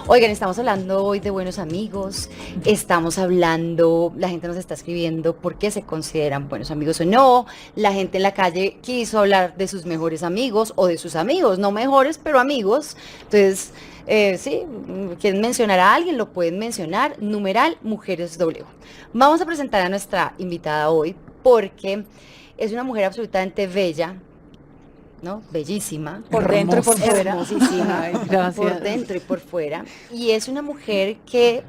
Oigan, estamos hablando hoy de buenos amigos, estamos hablando, la gente nos está escribiendo por qué se consideran buenos amigos o no, la gente en la calle quiso hablar de sus mejores amigos o de sus amigos, no mejores, pero amigos. Entonces, sí, quieren mencionar a alguien, lo pueden mencionar, numeral Mujeres W. Vamos a presentar a nuestra invitada hoy porque es una mujer absolutamente bella, ¿no? Bellísima, Por dentro y por fuera. hermosísima, Ay, gracias. por dentro y por fuera. Y es una mujer que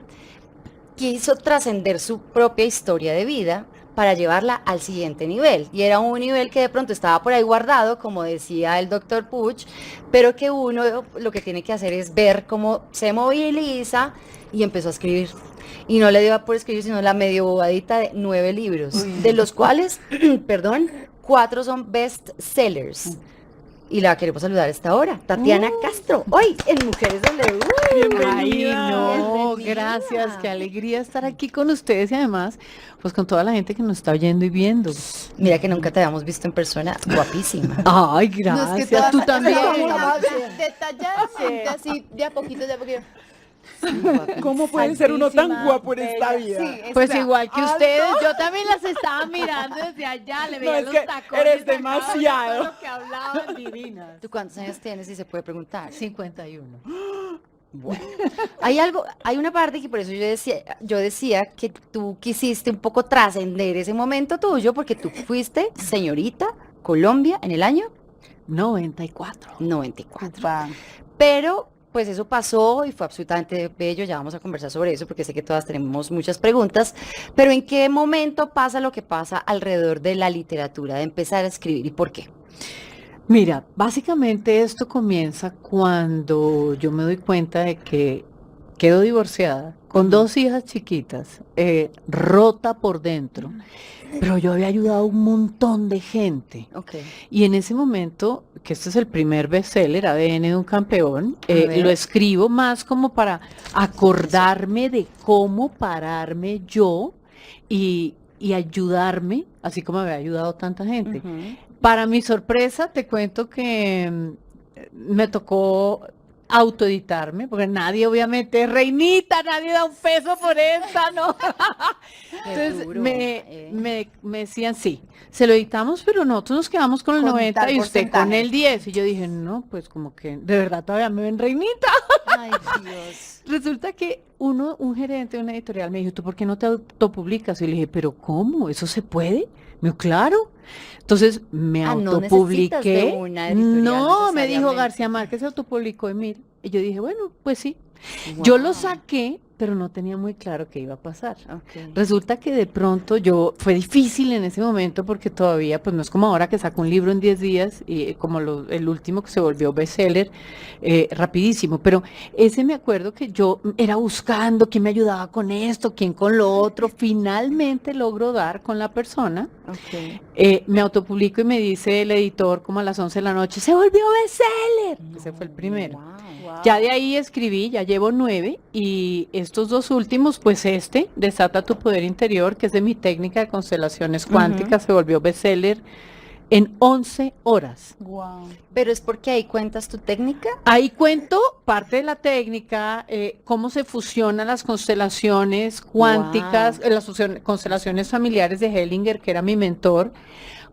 quiso trascender su propia historia de vida para llevarla al siguiente nivel. Y era un nivel que de pronto estaba por ahí guardado, como decía el doctor Puch, pero que uno lo que tiene que hacer es ver cómo se moviliza y empezó a escribir. Y no le dio por escribir, sino la medio bobadita de 9 libros, de los cuales, perdón, 4 son best sellers. Y la queremos saludar a esta hora, Tatiana Castro, hoy en Mujeres W. Ay, no, Bienvenida. gracias, qué alegría estar aquí con ustedes y además, pues con toda la gente que nos está oyendo y viendo. Mira que nunca te habíamos visto en persona, guapísima. Ay, gracias, tú también. Detalladamente, así, de a poquito, de a poquito. ¿Cómo puede ser uno tan Altísima, guapo en esta bella. vida? Sí, Pues espera, igual que alto. ustedes, yo también las estaba mirando desde allá, le veía es los que tacones. eres acá, demasiado. todo lo que hablaban divinas. ¿Tú cuántos años tienes, si se puede preguntar? 51. Bueno, hay algo, hay una parte que por eso yo decía que tú quisiste un poco trascender ese momento tuyo, porque tú fuiste señorita Colombia en el año 94. 94. Upa. Pero pues eso pasó y fue absolutamente bello, ya vamos a conversar sobre eso porque sé que todas tenemos muchas preguntas, pero ¿en qué momento pasa lo que pasa alrededor de la literatura, de empezar a escribir y por qué? Mira, básicamente esto comienza cuando yo me doy cuenta de que quedo divorciada con 2 hijas chiquitas, rota por dentro, pero yo había ayudado a un montón de gente. Ok. Y en ese momento, que este es el primer bestseller, ADN de un campeón, ver. lo escribo más como para acordarme de cómo pararme yo y ayudarme, así como había ayudado tanta gente. Ujú. Para mi sorpresa, te cuento que me tocó autoeditarme, porque nadie, obviamente, reinita, nadie da un peso por esta, ¿no? Entonces duro, me decían, sí, se lo editamos, pero nosotros nos quedamos con el Con 90 tal y usted con porcentaje. el 10. Y yo dije, no, pues como que de verdad todavía me ven reinita. Ay, Dios. Resulta que un gerente de una editorial me dijo, ¿tú por qué no te autopublicas? Y le dije, ¿pero cómo? ¿Eso se puede? Me dijo, claro. Entonces me Ah, no autopubliqué. necesitas de una editorial No, me dijo necesariamente. García Márquez se autopublicó en mí. Y yo dije, bueno, pues sí. Yo lo Wow. saqué, pero no tenía muy claro qué iba a pasar. Ok. Resulta que de pronto fue difícil en ese momento porque todavía, pues no es como ahora que saco un libro en 10 días y como el último que se volvió bestseller, rapidísimo, pero ese me acuerdo que yo era buscando quién me ayudaba con esto, quién con lo otro, finalmente logro dar con la persona, Ok. me autopublico y me dice el editor como a las 11 de la noche, se volvió bestseller, ese fue el primero. Wow. Ya de ahí escribí, ya llevo 9 y estos 2 últimos, pues Desata tu poder interior, que es de mi técnica de constelaciones cuánticas, se volvió bestseller en 11 horas. Wow. Pero es porque ahí cuentas tu técnica. Ahí cuento parte de la técnica, cómo se fusionan las constelaciones cuánticas, constelaciones familiares de Hellinger, que era mi mentor,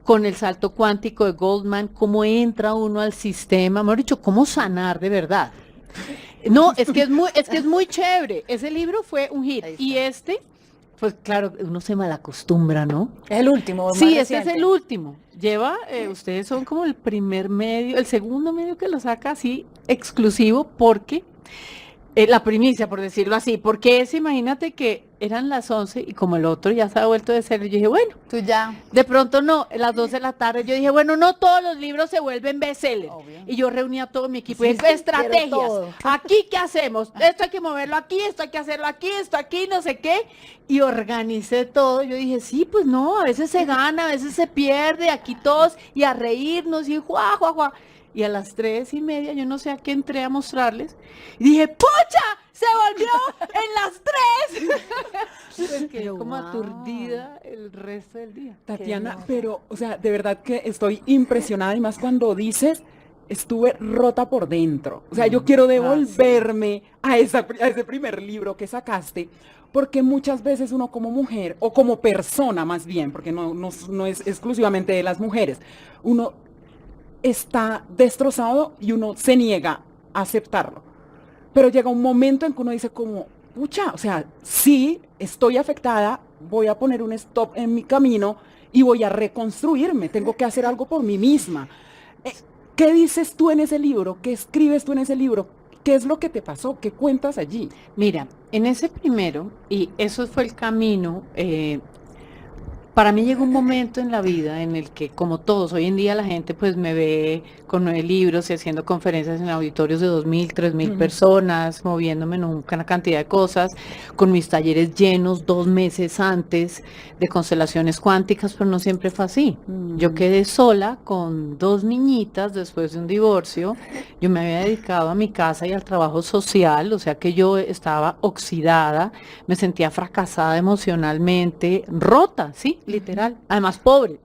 con el salto cuántico de Goldman, cómo entra uno al sistema, mejor dicho, cómo sanar de verdad. No, es que es muy chévere. Ese libro fue un hit. Ahí está. Y pues claro, uno se malacostumbra, ¿no? Es el último. Sí, más este es reciente. el último. Ustedes son como el primer medio, el segundo medio que lo saca así exclusivo porque la primicia, por decirlo así, porque imagínate que eran las 11 y como el otro ya se ha vuelto de ser, yo dije, bueno, Tú ya. de pronto no, a las 12 de la tarde yo dije, bueno, no todos los libros se vuelven bestseller. Obvio. Y yo reuní a todo mi equipo Sí, y dije, sí, quiero estrategias. todo. Aquí, ¿qué hacemos? Esto hay que moverlo aquí, esto hay que hacerlo aquí, esto aquí, no sé qué. Y organicé todo. Yo dije, sí, pues no, a veces se gana, a veces se pierde, aquí todos, y a reírnos, y juá, juá, juá. Y a las 3:30, yo no sé a qué entré a mostrarles. Y dije, ¡pucha! ¡Se volvió en las 3! Pues quedé Pero como wow. aturdida el resto del día. Tatiana, hermoso. pero, o sea, de verdad que estoy impresionada y más cuando dices estuve rota por dentro. O sea, yo quiero devolverme a ese primer libro que sacaste, porque muchas veces uno como mujer, o como persona más bien, porque no es exclusivamente de las mujeres, uno está destrozado y uno se niega a aceptarlo. Pero llega un momento en que uno dice como, pucha, o sea, sí, estoy afectada, voy a poner un stop en mi camino y voy a reconstruirme, tengo que hacer algo por mí misma. ¿Qué dices tú en ese libro? ¿Qué escribes tú en ese libro? ¿Qué es lo que te pasó? ¿Qué cuentas allí? Mira, en ese primero, y eso fue el camino, para mí llegó un momento en la vida en el que, como todos, hoy en día la gente pues me ve con 9 libros y haciendo conferencias en auditorios de 2.000, 3.000 personas, moviéndome en una cantidad de cosas, con mis talleres llenos 2 meses antes de constelaciones cuánticas, pero no siempre fue así. Yo quedé sola con 2 niñitas después de un divorcio. Yo me había dedicado a mi casa y al trabajo social, o sea que yo estaba oxidada, me sentía fracasada emocionalmente, rota, sí, literal, además pobre.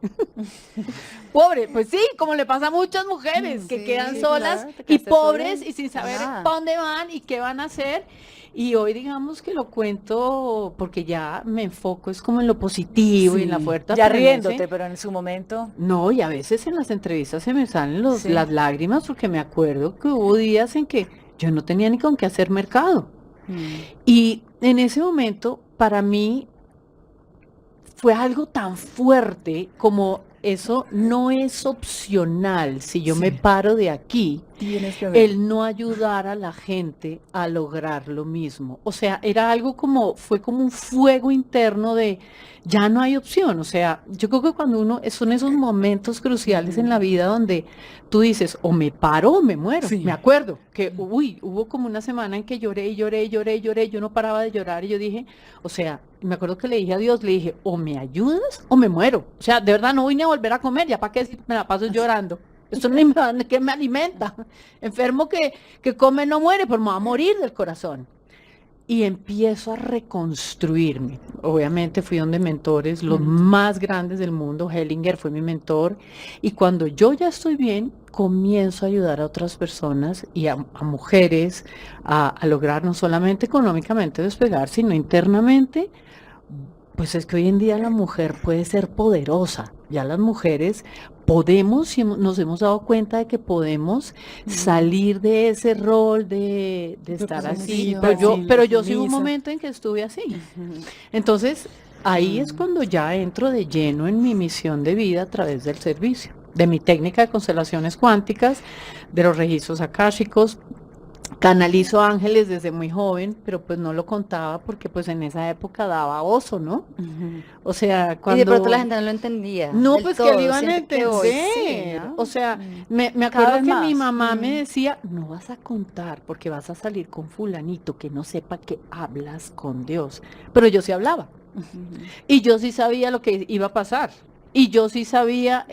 Pobre, pues sí, como le pasa a muchas mujeres que quedan solas claro, te y quedaste pobres sola. y sin saber Ah. para dónde van y qué van a hacer. Y hoy digamos que lo cuento porque ya me enfoco, es como en lo positivo y en la fuerza. Ya riéndote, pero en su momento. No, y a veces en las entrevistas se me salen Sí. las lágrimas porque me acuerdo que hubo días en que yo no tenía ni con qué hacer mercado. Y en ese momento, para mí, fue algo tan fuerte como eso no es opcional si yo me paro de aquí, Tienes que ver. el no ayudar a la gente a lograr lo mismo. O sea, era algo como, fue como un fuego interno de ya no hay opción. O sea, yo creo que cuando uno, son esos momentos cruciales en la vida donde tú dices, o me paro o me muero. Sí. Me acuerdo que, hubo como una semana en que lloré y lloré y lloré y lloré, yo no paraba de llorar y yo dije, o sea, me acuerdo que le dije a Dios, le dije, o me ayudas o me muero. O sea, de verdad no vine a volver a comer, ya para qué decir, me la paso llorando. Esto ni que me alimenta. Enfermo que come no muere, pero me va a morir del corazón. Y empiezo a reconstruirme. Obviamente fui donde mentores, los más grandes del mundo. Hellinger fue mi mentor. Y cuando yo ya estoy bien, comienzo a ayudar a otras personas y a mujeres a lograr no solamente económicamente despegar, sino internamente. Pues es que hoy en día la mujer puede ser poderosa. Ya las mujeres podemos, y nos hemos dado cuenta de que podemos salir de ese rol de estar así. Pero yo sí hubo un momento en que estuve así. Entonces, ahí es cuando ya entro de lleno en mi misión de vida a través del servicio, de mi técnica de constelaciones cuánticas, de los registros akáshicos. Canalizo ángeles desde muy joven, pero pues no lo contaba porque pues en esa época daba oso, ¿no? O sea, cuando... Y de pronto la gente no lo entendía. No, del pues todo, que le iban a siento que entender. hoy sí, ¿no? O sea, me Cada acuerdo vez que más. mi mamá me decía, no vas a contar porque vas a salir con fulanito que no sepa que hablas con Dios. Pero yo sí hablaba. Y yo sí sabía lo que iba a pasar. Y yo sí sabía,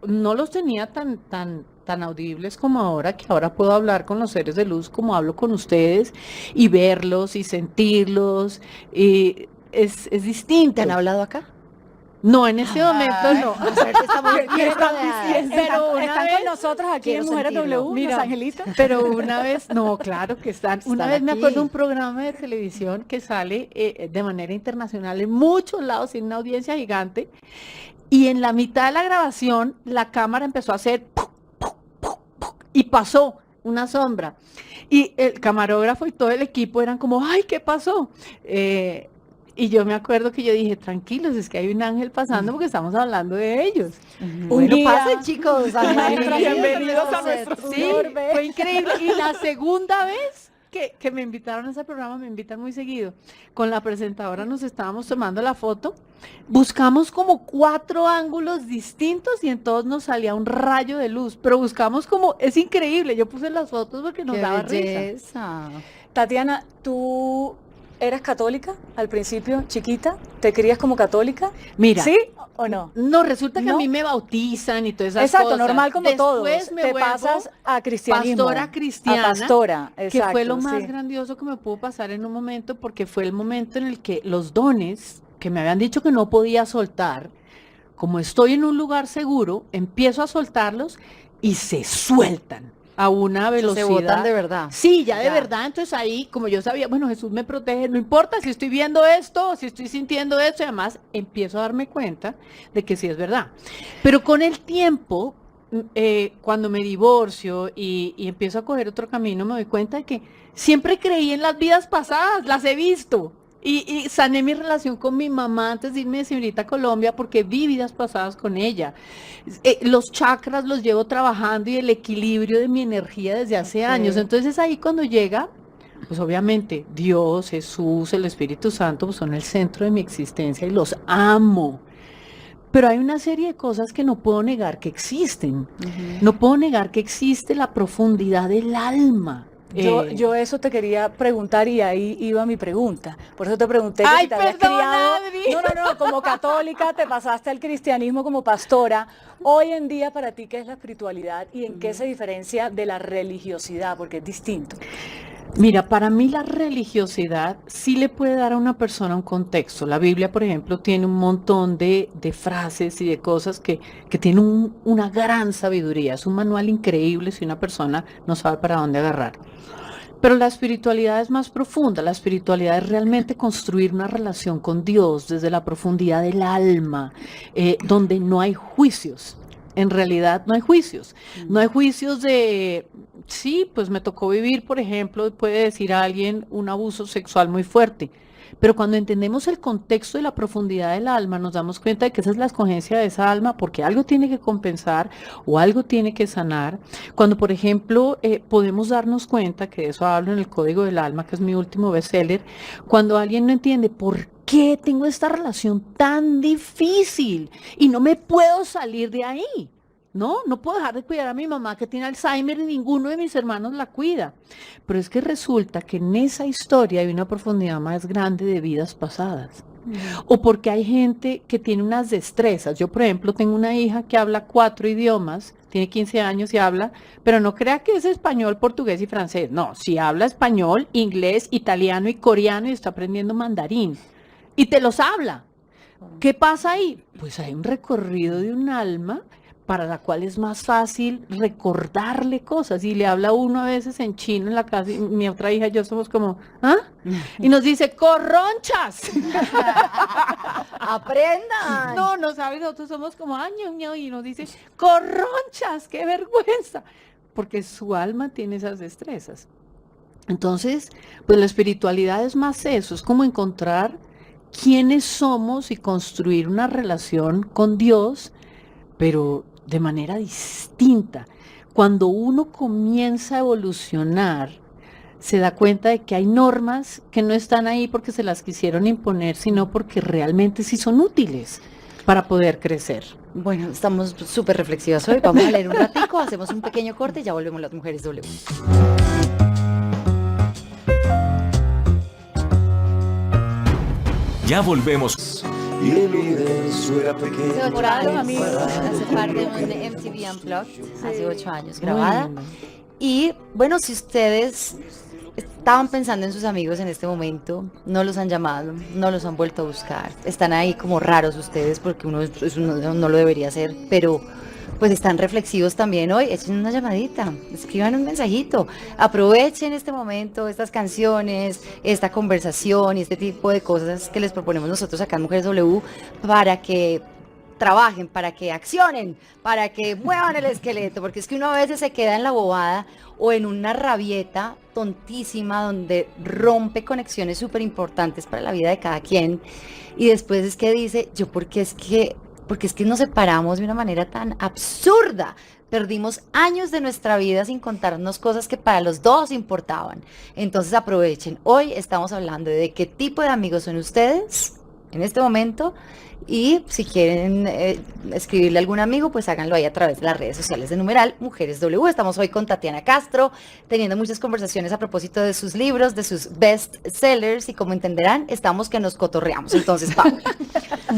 no los tenía tan audibles como ahora, que ahora puedo hablar con los seres de luz como hablo con ustedes y verlos y sentirlos. Y es distinto. ¿Te han hablado acá? No, en ese momento no. O sea, ahorita estamos bien rodeadas. Pero una Están vez- con nosotros aquí Quiero en Mujeres sentirlo. W, Mira, los angelitos. Pero una vez, no, claro que están. Una Están vez me aquí. acuerdo de un programa de televisión que sale de manera internacional en muchos lados, en una audiencia gigante, y en la mitad de la grabación la cámara empezó a hacer ¡puc, puc, puc, puc! Y pasó una sombra. Y el camarógrafo y todo el equipo eran como, ay, ¿qué pasó? Y yo me acuerdo que yo dije, tranquilos, es que hay un ángel pasando porque estamos hablando de ellos. Bueno, día- pasen, chicos. Bienvenidos a nuestro Sí, fue increíble. Y la segunda vez que me invitaron a ese programa, me invitan muy seguido, con la presentadora nos estábamos tomando la foto, buscamos como 4 ángulos distintos y en todos nos salía un rayo de luz, pero buscamos como, es increíble, yo puse las fotos porque nos Qué daba risa. belleza. Tatiana, ¿tú eras católica al principio, chiquita? ¿Te crías como católica? Mira. ¿Sí o no? No, resulta que a No. mí me bautizan y todas esas Exacto, cosas. normal como todos. Después me Te vuelvo pasas a cristianismo. pastora cristiana, A pastora, que exacto. fue lo más sí. grandioso que me pudo pasar en un momento, porque fue el momento en el que los dones que me habían dicho que no podía soltar, como estoy en un lugar seguro, empiezo a soltarlos y se sueltan a una velocidad. Se botan de verdad. Sí, ya de Ya. verdad. Entonces ahí, como yo sabía, bueno, Jesús me protege, no importa si estoy viendo esto, si estoy sintiendo esto, y además empiezo a darme cuenta de que sí es verdad. Pero con el tiempo, cuando me divorcio y empiezo a coger otro camino, me doy cuenta de que siempre creí en las vidas pasadas, las he visto. Y sané mi relación con mi mamá antes de irme de señorita a Colombia porque vi vidas pasadas con ella. Los chakras los llevo trabajando y el equilibrio de mi energía desde hace años. Entonces ahí cuando llega, pues obviamente Dios, Jesús, el Espíritu Santo pues son el centro de mi existencia y los amo. Pero hay una serie de cosas que no puedo negar que existen. No puedo negar que existe la profundidad del alma. Yo eso te quería preguntar y ahí iba mi pregunta. Por eso te pregunté que Ay, si te habías perdón, criado. Adri. No, como católica te pasaste al cristianismo como pastora. Hoy en día para ti, ¿qué es la espiritualidad y en qué se diferencia de la religiosidad? Porque es distinto. Mira, para mí la religiosidad sí le puede dar a una persona un contexto. La Biblia, por ejemplo, tiene un montón de frases y de cosas que tienen una gran sabiduría. Es un manual increíble si una persona no sabe para dónde agarrar. Pero la espiritualidad es más profunda. La espiritualidad es realmente construir una relación con Dios desde la profundidad del alma, donde no hay juicios. En realidad no hay juicios. No hay juicios de, sí, pues me tocó vivir, por ejemplo, puede decir a alguien un abuso sexual muy fuerte. Pero cuando entendemos el contexto y la profundidad del alma, nos damos cuenta de que esa es la escogencia de esa alma porque algo tiene que compensar o algo tiene que sanar. Cuando, por ejemplo, podemos darnos cuenta, que de eso hablo en el Código del Alma, que es mi último bestseller, cuando alguien no entiende por qué tengo esta relación tan difícil y no me puedo salir de ahí. No puedo dejar de cuidar a mi mamá que tiene Alzheimer y ninguno de mis hermanos la cuida. Pero es que resulta que en esa historia hay una profundidad más grande de vidas pasadas. O porque hay gente que tiene unas destrezas. Yo, por ejemplo, tengo una hija que habla 4 idiomas, tiene 15 años y habla, pero no crea que es español, portugués y francés. No, sí habla español, inglés, italiano y coreano y está aprendiendo mandarín. Y te los habla. ¿Qué pasa ahí? Pues hay un recorrido de un alma para la cual es más fácil recordarle cosas. Y le habla uno a veces en chino en la casa, y mi otra hija y yo somos como, ¿ah? Y nos dice, ¡corronchas! ¡Aprendan! No sabes, nosotros somos como, año, y nos dice, ¡corronchas! ¡Qué vergüenza! Porque su alma tiene esas destrezas. Entonces, pues la espiritualidad es más eso, es como encontrar quiénes somos y construir una relación con Dios, pero de manera distinta. Cuando uno comienza a evolucionar, se da cuenta de que hay normas que no están ahí porque se las quisieron imponer, sino porque realmente sí son útiles para poder crecer. Bueno, estamos súper reflexivas hoy. Vamos a leer un ratico, hacemos un pequeño corte y ya volvemos las Mujeres W. Ya volvemos. Y el universo era pequeño. Temporada, amigos, hace parte de un MTV Unplugged, hace 8 años grabada. Bueno. Y bueno, si ustedes estaban pensando en sus amigos en este momento, no los han llamado, no los han vuelto a buscar, están ahí como raros ustedes porque uno no lo debería hacer, pero pues están reflexivos también hoy, echen una llamadita, escriban un mensajito, aprovechen este momento, estas canciones, esta conversación y este tipo de cosas que les proponemos nosotros acá en Mujeres W para que trabajen, para que accionen, para que muevan el esqueleto, porque es que uno a veces se queda en la bobada o en una rabieta tontísima donde rompe conexiones súper importantes para la vida de cada quien y después es que dice, yo porque es que nos separamos de una manera tan absurda. Perdimos años de nuestra vida sin contarnos cosas que para los dos importaban. Entonces aprovechen. Hoy estamos hablando de qué tipo de amigos son ustedes en este momento. Y si quieren escribirle a algún amigo, pues háganlo ahí a través de las redes sociales de numeral Mujeres W. Estamos hoy con Tatiana Castro, teniendo muchas conversaciones a propósito de sus libros, de sus best sellers, y como entenderán, estamos que nos cotorreamos. Entonces, Paula,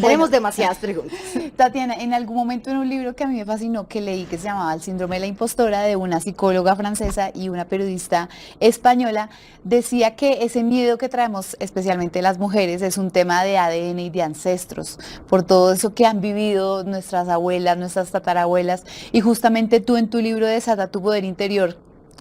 tenemos demasiadas preguntas. Tatiana, en algún momento en un libro que a mí me fascinó, que leí, que se llamaba El síndrome de la impostora, de una psicóloga francesa y una periodista española, decía que ese miedo que traemos, especialmente las mujeres, es un tema de ADN y de ancestros, por todo eso que han vivido nuestras abuelas, nuestras tatarabuelas. Y justamente tú en tu libro Desata tu poder interior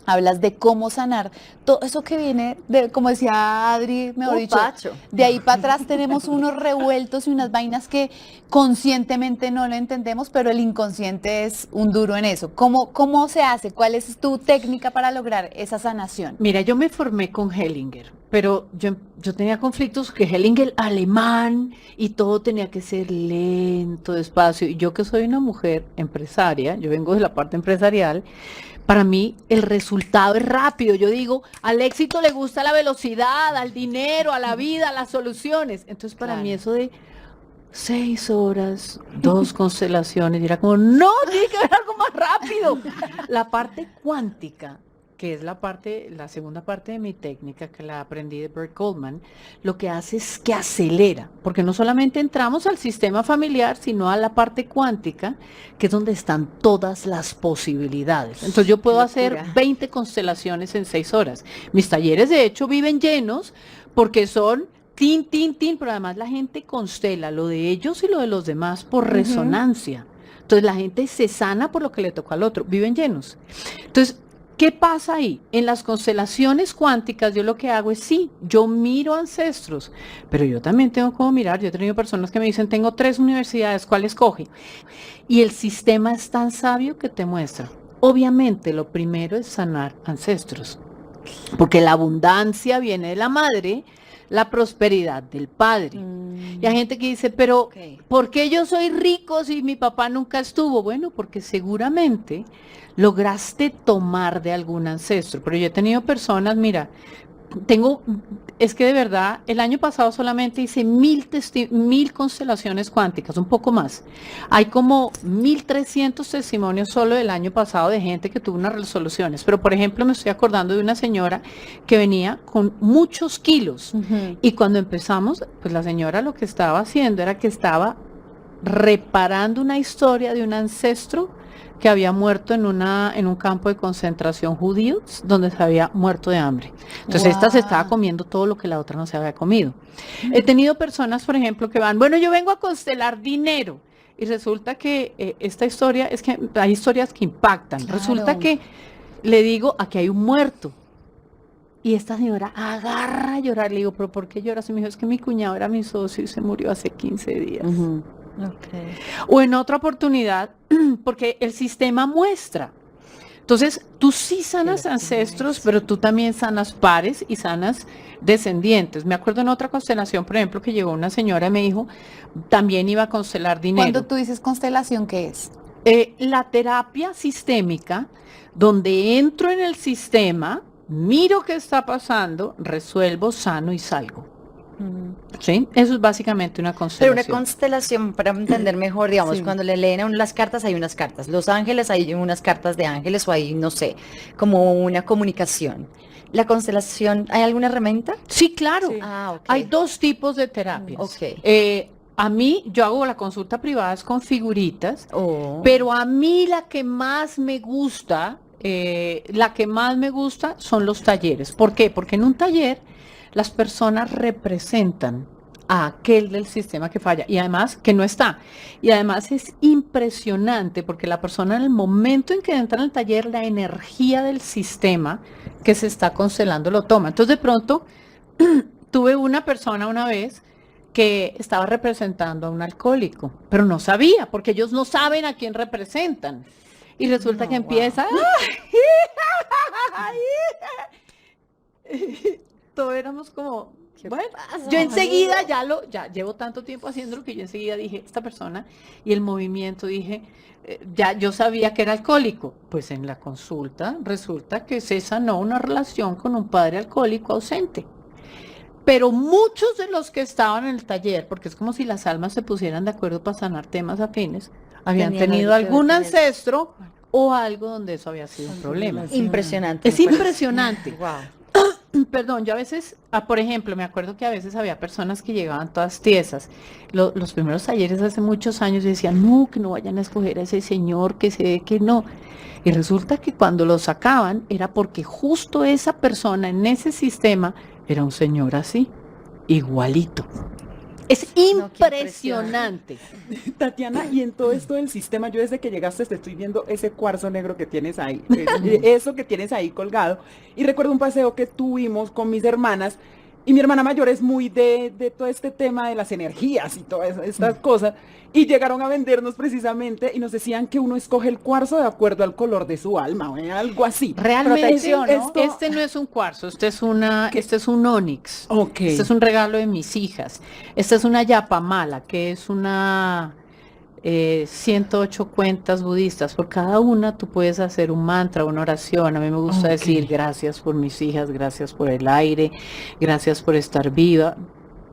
hablas de cómo sanar todo eso que viene de, como decía Adri, mejor dicho, Pacho. de ahí para atrás tenemos unos revueltos y unas vainas que conscientemente no lo entendemos, pero el inconsciente es un duro en eso. ¿Cómo se hace? ¿Cuál es tu técnica para lograr esa sanación? Mira, yo me formé con Hellinger, pero yo tenía conflictos que Hellinger alemán y todo tenía que ser lento, despacio. Y yo que soy una mujer empresaria, yo vengo de la parte empresarial, para mí el resultado es rápido. Yo digo, al éxito le gusta la velocidad, al dinero, a la vida, a las soluciones. Entonces para mí eso de 6 horas, 2 constelaciones, y era como, no, tiene que haber algo más rápido. La parte cuántica, que es la segunda parte de mi técnica, que la aprendí de Bert Goldman, lo que hace es que acelera, porque no solamente entramos al sistema familiar, sino a la parte cuántica, que es donde están todas las posibilidades. Entonces yo puedo hacer 20 constelaciones en 6 horas. Mis talleres, de hecho, viven llenos, porque son tin, pero además la gente constela lo de ellos y lo de los demás por resonancia. Entonces la gente se sana por lo que le tocó al otro, viven llenos. Entonces, ¿qué pasa ahí? En las constelaciones cuánticas yo lo que hago es, sí, yo miro ancestros, pero yo también tengo como mirar, yo he tenido personas que me dicen, tengo 3 universidades, ¿cuál escoge? Y el sistema es tan sabio que te muestra. Obviamente lo primero es sanar ancestros, porque la abundancia viene de la madre, la prosperidad del padre. Y hay gente que dice, pero ¿por qué yo soy rico si mi papá nunca estuvo? Bueno, porque seguramente lograste tomar de algún ancestro. Pero yo he tenido personas, mira, es que de verdad, el año pasado solamente hice 1000 constelaciones cuánticas, un poco más. Hay como 1300 testimonios solo del año pasado de gente que tuvo unas resoluciones. Pero, por ejemplo, me estoy acordando de una señora que venía con muchos kilos. Y cuando empezamos, pues la señora lo que estaba haciendo era que estaba reparando una historia de un ancestro que había muerto en un campo de concentración judío, donde se había muerto de hambre. Entonces esta se estaba comiendo todo lo que la otra no se había comido. He tenido personas, por ejemplo, que van, bueno, yo vengo a constelar dinero. Y resulta que esta historia, es que hay historias que impactan. Claro. Resulta que le digo, aquí hay un muerto. Y esta señora agarra a llorar. Le digo, ¿pero por qué lloras? Y me dijo, es que mi cuñado era mi socio y se murió hace 15 días. O en otra oportunidad, porque el sistema muestra. Entonces, tú sí sanas ancestros, pero tú también sanas pares y sanas descendientes. Me acuerdo en otra constelación, por ejemplo, que llegó una señora y me dijo, también iba a constelar dinero. Cuando tú dices constelación, ¿qué es? La terapia sistémica, donde entro en el sistema, miro qué está pasando, resuelvo, sano y salgo. ¿Sí? Eso es básicamente una Pero constelación. una constelación, para entender mejor, digamos, Sí. cuando le leen a uno las cartas, hay unas cartas. Los ángeles, hay unas cartas de ángeles o hay, no sé, como una comunicación. La constelación, ¿hay alguna herramienta? Sí, claro. Sí. Ah, ok. Hay 2 tipos de terapias. Ok. A mí, yo hago la consulta privada es con figuritas, Oh. pero a mí la que más me gusta son los talleres. ¿Por qué? Porque en un taller las personas representan a aquel del sistema que falla y además que no está. Y además es impresionante porque la persona en el momento en que entra en el taller, la energía del sistema que se está constelando lo toma. Entonces de pronto tuve una persona una vez que estaba representando a un alcohólico, pero no sabía, porque ellos no saben a quién representan. Y resulta que empieza, todos éramos como, bueno, yo enseguida ya llevo tanto tiempo haciéndolo que yo enseguida dije, esta persona, y el movimiento dije, ya yo sabía que era alcohólico. Pues en la consulta resulta que se sanó una relación con un padre alcohólico ausente. Pero muchos de los que estaban en el taller, porque es como si las almas se pusieran de acuerdo para sanar temas afines, habían Tenían tenido algo que ver algún con eso. ancestro o algo donde eso había sido un problema. Impresionante. Es impresionante. Wow. Perdón, yo a veces, por ejemplo, me acuerdo que a veces había personas que llegaban todas tiesas. Los primeros talleres hace muchos años decían, no, que no vayan a escoger a ese señor, que se ve que no. Y resulta que cuando lo sacaban era porque justo esa persona en ese sistema era un señor así, igualito. Es No, qué impresionante. Tatiana, y en todo esto del sistema, yo desde que llegaste te estoy viendo ese cuarzo negro que tienes ahí, eso que tienes ahí colgado. Y recuerdo un paseo que tuvimos con mis hermanas, y mi hermana mayor es muy de todo este tema de las energías y todas estas cosas, y llegaron a vendernos precisamente y nos decían que uno escoge el cuarzo de acuerdo al color de su alma, o algo así. Realmente Protección, ¿no? este no es un cuarzo, este es un onix. Ok. Este es un regalo de mis hijas. Esta es una yapamala, que es una 108 cuentas budistas. Por cada una tú puedes hacer un mantra, una oración. A mí me gusta Ok. decir gracias por mis hijas, gracias por el aire, gracias por estar viva,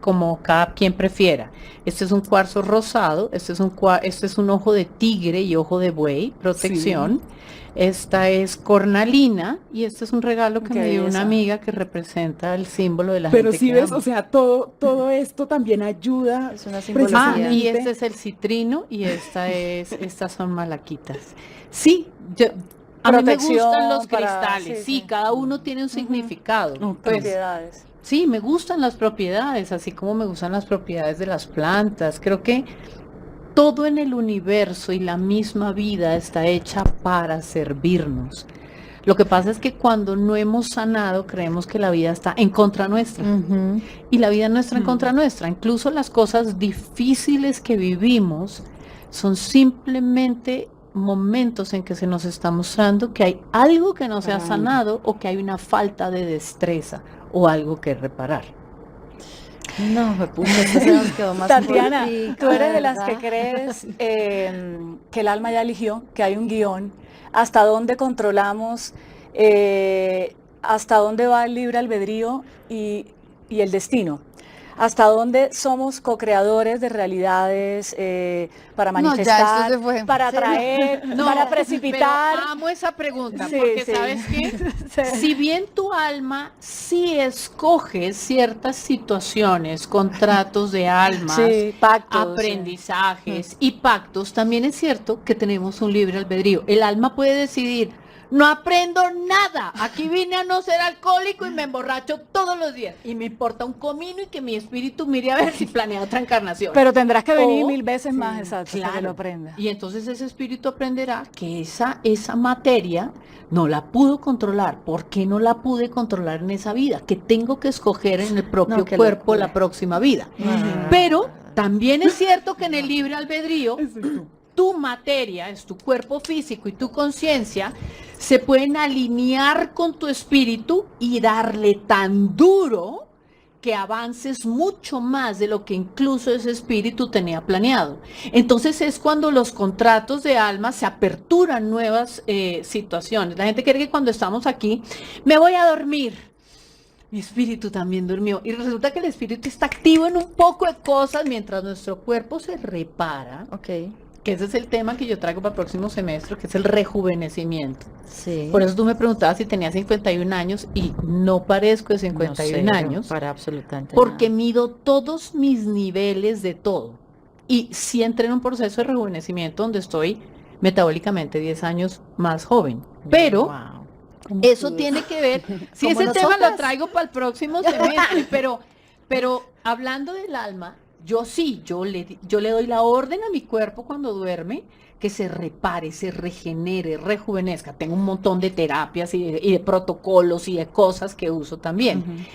como cada quien prefiera. Este es un cuarzo rosado, este es un ojo de tigre y ojo de buey, protección. Esta es cornalina y este es un regalo que Qué me dio belleza. una amiga que representa el símbolo de la Pero gente si que ves, amo. o sea, todo esto también ayuda. Es una simbología. Ah, precisamente. y este es el citrino y estas son malaquitas. Sí, a mí me Protección gustan los para- cristales, sí, sí, sí. cada uno tiene un significado. Ok. Pues, Propiedades. sí, me gustan las propiedades, así como me gustan las propiedades de las plantas. Creo que todo en el universo y la misma vida está hecha para servirnos. Lo que pasa es que cuando no hemos sanado, creemos que la vida está en contra nuestra. Ujú. Y la vida no está en contra nuestra. Incluso las cosas difíciles que vivimos son simplemente momentos en que se nos está mostrando que hay algo que no se ha sanado o que hay una falta de destreza o algo que reparar. No, me puse, esto se nos quedó más Tatiana, cortica, tú eres de las que ¿verdad? crees que el alma ya eligió, que hay un guión, hasta dónde controlamos, hasta dónde va el libre albedrío y el destino. Hasta dónde somos co-creadores de realidades para No, ya, esto manifestar, se fue. para atraer, para precipitar. Pero amo esa pregunta, Sí, porque sí. ¿sabes qué? Sí. Si bien tu alma sí escoge ciertas situaciones, contratos de almas, Sí, pactos, aprendizajes y pactos, también es cierto que tenemos un libre albedrío. El alma puede decidir, no aprendo nada, aquí vine a no ser alcohólico y me emborracho todos los días. Y me importa un comino y que mi espíritu mire a ver si planea otra encarnación. Pero tendrás que venir O- 1000 veces más, exacto, para que Claro. lo aprenda. Y entonces ese espíritu aprenderá que esa materia no la pudo controlar. ¿Por qué no la pude controlar en esa vida? Que tengo que escoger en el propio No, qué cuerpo locura. la próxima vida. Ah. Pero también es cierto que en el libre albedrío, tu materia, es tu cuerpo físico y tu conciencia, se pueden alinear con tu espíritu y darle tan duro que avances mucho más de lo que incluso ese espíritu tenía planeado. Entonces es cuando los contratos de alma se aperturan nuevas situaciones. La gente cree que cuando estamos aquí, me voy a dormir. Mi espíritu también durmió. Y resulta que el espíritu está activo en un poco de cosas mientras nuestro cuerpo se repara. Ok, Que ese es el tema que yo traigo para el próximo semestre, que es el rejuvenecimiento. sí. Por eso tú me preguntabas si tenía 51 años y no parezco de 51 No sé, años, para absolutamente porque nada. mido todos mis niveles de todo. Y sí entré en un proceso de rejuvenecimiento donde estoy metabólicamente 10 años más joven. Pero Wow. eso tiene que ver, si Como ese tema lo nosotras. traigo para el próximo semestre, pero hablando del alma, yo le doy la orden a mi cuerpo cuando duerme que se repare, se regenere, rejuvenezca. Tengo un montón de terapias y de protocolos y de cosas que uso también.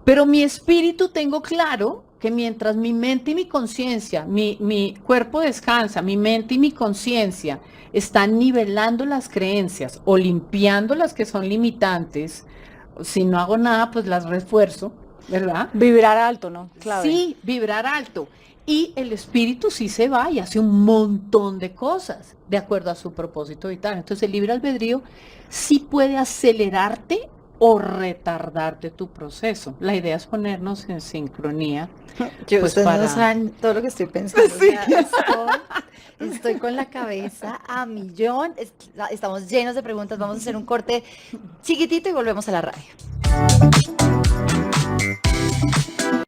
Pero mi espíritu tengo claro que mientras mi mente y mi conciencia, mi cuerpo descansa, mi mente y mi conciencia están nivelando las creencias o limpiando las que son limitantes, si no hago nada, pues las refuerzo, ¿verdad? Vibrar alto, ¿no? Clave. Sí, vibrar alto. Y el espíritu sí se va y hace un montón de cosas de acuerdo a su propósito vital. Entonces el libre albedrío sí puede acelerarte o retardarte tu proceso. La idea es ponernos en sincronía. Yo, Pues ustedes para- no saben todo lo que estoy pensando. O sea, estoy con la cabeza a millón. Estamos llenos de preguntas. Vamos a hacer un corte chiquitito y volvemos a la radio.